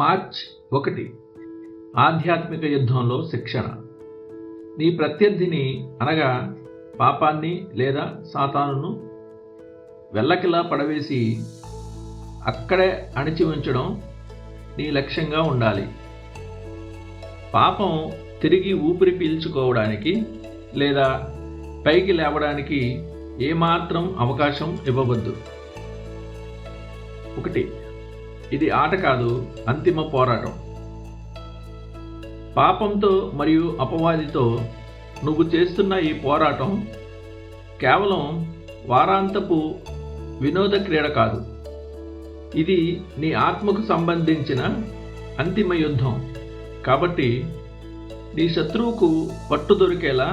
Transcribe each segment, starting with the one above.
March 1 ఆధ్యాత్మిక యుద్ధంలో శిక్షణ. నీ ప్రత్యర్థిని అనగా పాపాన్ని లేదా సాతానును వెల్లకిలా పడవేసి అక్కడే అణిచి ఉంచడం నీ లక్ష్యంగా ఉండాలి. పాపం తిరిగి ఊపిరి పీల్చుకోవడానికి లేదా పైకి లేవడానికి ఏమాత్రం అవకాశం ఇవ్వవద్దు. 1. ఇది ఆట కాదు, అంతిమ పోరాటం. పాపంతో మరియు అపవాదితో నువ్వు చేస్తున్న ఈ పోరాటం కేవలం వారాంతపు వినోద క్రీడ కాదు. ఇది నీ ఆత్మకు సంబంధించిన అంతిమ యుద్ధం. కాబట్టి నీ శత్రువుకు పట్టు దొరికేలా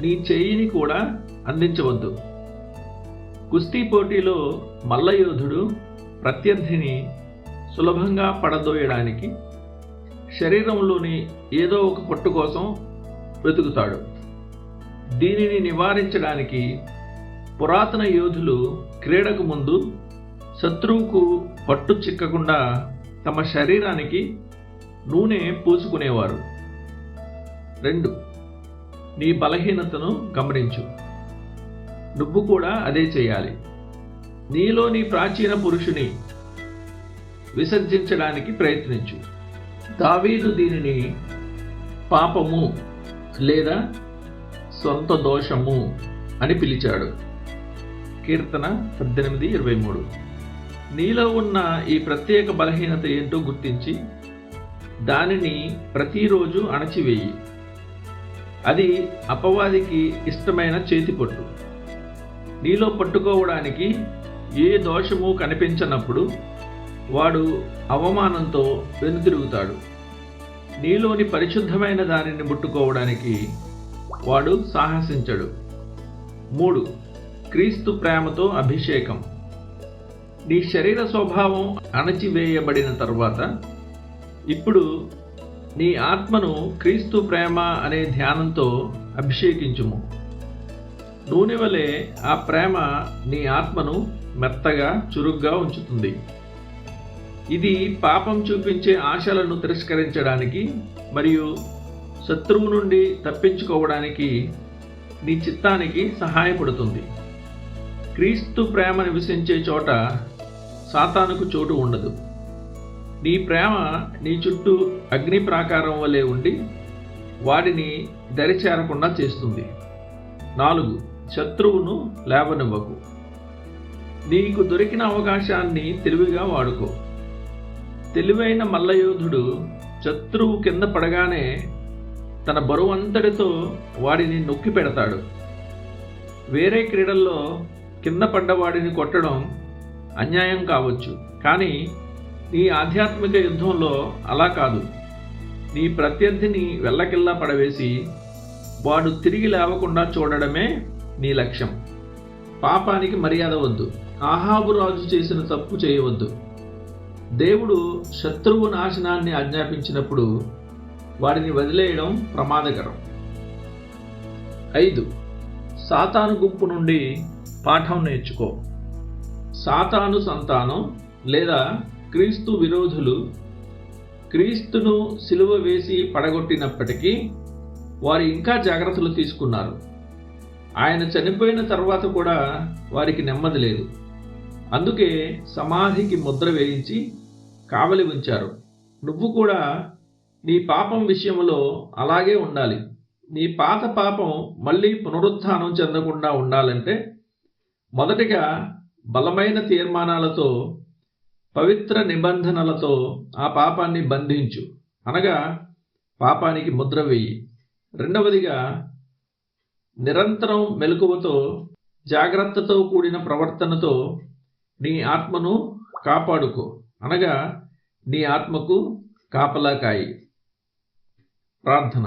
నీ చేయిని కూడా అందించవద్దు. కుస్తీ పోటీలో మల్లయోధుడు ప్రత్యర్థిని సులభంగా పడదోయడానికి శరీరంలోని ఏదో ఒక పట్టు కోసం వెతుకుతాడు. దీనిని నివారించడానికి పురాతన యోధులు క్రీడకు ముందు శత్రువుకు పట్టు చిక్కకుండా తమ శరీరానికి నూనె పూసుకునేవారు. 2. నీ బలహీనతను గమనించు. నువ్వు కూడా అదే చేయాలి. నీలోని ప్రాచీన పురుషుని విసర్జించడానికి ప్రయత్నించు. దావీదు దీనిని పాపము లేదా సొంత దోషము అని పిలిచాడు. కీర్తన 18:23. నీలో ఉన్న ఈ ప్రత్యేక బలహీనత ఏంటో గుర్తించి దానిని ప్రతిరోజు అణచివేయి. అది అపవాదికి ఇష్టమైన చేతిపట్టు. నీలో పట్టుకోవడానికి ఏ దోషము కనిపించనప్పుడు వాడు అవమానంతో వెనుతిరుగుతాడు. నీలోని పరిశుద్ధమైన దానిని ముట్టుకోవడానికి వాడు సాహసించడు. 3. క్రీస్తు ప్రేమతో అభిషేకం. నీ శరీర స్వభావం అణచివేయబడిన తరువాత ఇప్పుడు నీ ఆత్మను క్రీస్తు ప్రేమ అనే ధ్యానంతో అభిషేకించుము. నూనె వలె ఆ ప్రేమ నీ ఆత్మను మెత్తగా చురుగ్గా ఉంచుతుంది. ఇది పాపం చూపించే ఆశలను తిరస్కరించడానికి మరియు శత్రువు నుండి తప్పించుకోవడానికి నీ చిత్తానికి సహాయపడుతుంది. క్రీస్తు ప్రేమ నివసించే చోట సాతానుకు చోటు ఉండదు. నీ ప్రేమ నీ చుట్టూ అగ్ని ప్రాకారం వలె ఉండి వాడిని దరిచేరకుండా చేస్తుంది. 4. శత్రువును లేవనివ్వకు. నీకు దొరికిన అవకాశాన్ని తెలివిగా వాడుకో. తెలివైన మల్లయోధుడు శత్రువు కింద పడగానే తన బరువంతటితో వాడిని నొక్కి పెడతాడు. వేరే క్రీడల్లో కింద పడ్డవాడిని కొట్టడం అన్యాయం కావచ్చు, కానీ నీ ఆధ్యాత్మిక యుద్ధంలో అలా కాదు. నీ ప్రత్యర్థిని వెల్లకిల్లా పడవేసి వాడు తిరిగి లేవకుండా చూడడమే నీ లక్ష్యం. పాపానికి మర్యాద వద్దు. ఆహాబు రాజు చేసిన తప్పు చేయవద్దు. దేవుడు శత్రువు నాశనాన్ని ఆజ్ఞాపించినప్పుడు వాడిని వదిలేయడం ప్రమాదకరం. 5. సాతాను గుంపు నుండి పాఠం నేర్చుకో. సాతాను సంతానం లేదా క్రీస్తు విరోధులు క్రీస్తును సిలువ వేసి పడగొట్టినప్పటికీ వారు ఇంకా జాగ్రత్తలు తీసుకున్నారు. ఆయన చనిపోయిన తర్వాత కూడా వారికి నెమ్మది లేదు. అందుకే సమాధికి ముద్ర వేయించి కావలి ఉంచారు. నువ్వు కూడా నీ పాపం విషయంలో అలాగే ఉండాలి. నీ పాత పాపం మళ్ళీ పునరుత్థానం చెందకుండా ఉండాలంటే మొదటిగా బలమైన తీర్మానాలతో, పవిత్ర నిబంధనలతో ఆ పాపాన్ని బంధించు, అనగా పాపానికి ముద్ర వేయి. 2వదిగా నిరంతరం మెలకువతో, జాగ్రత్తతో కూడిన ప్రవర్తనతో నీ ఆత్మను కాపాడుకో, అనగా నీ ఆత్మకు కాపలా కాయి. ప్రార్థన.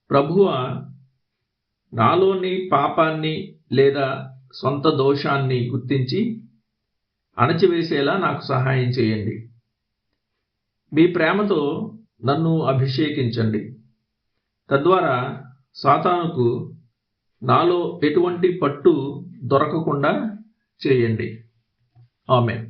ప్రభువా, నాలోని పాపాన్ని లేదా సొంత దోషాన్ని గుర్తించి అణచివేసేలా నాకు సహాయం చేయండి. మీ ప్రేమతో నన్ను అభిషేకించండి. తద్వారా సాతానుకు నాలో ఎటువంటి పట్టు దొరకకుండా చేయండి. ఆమేన్.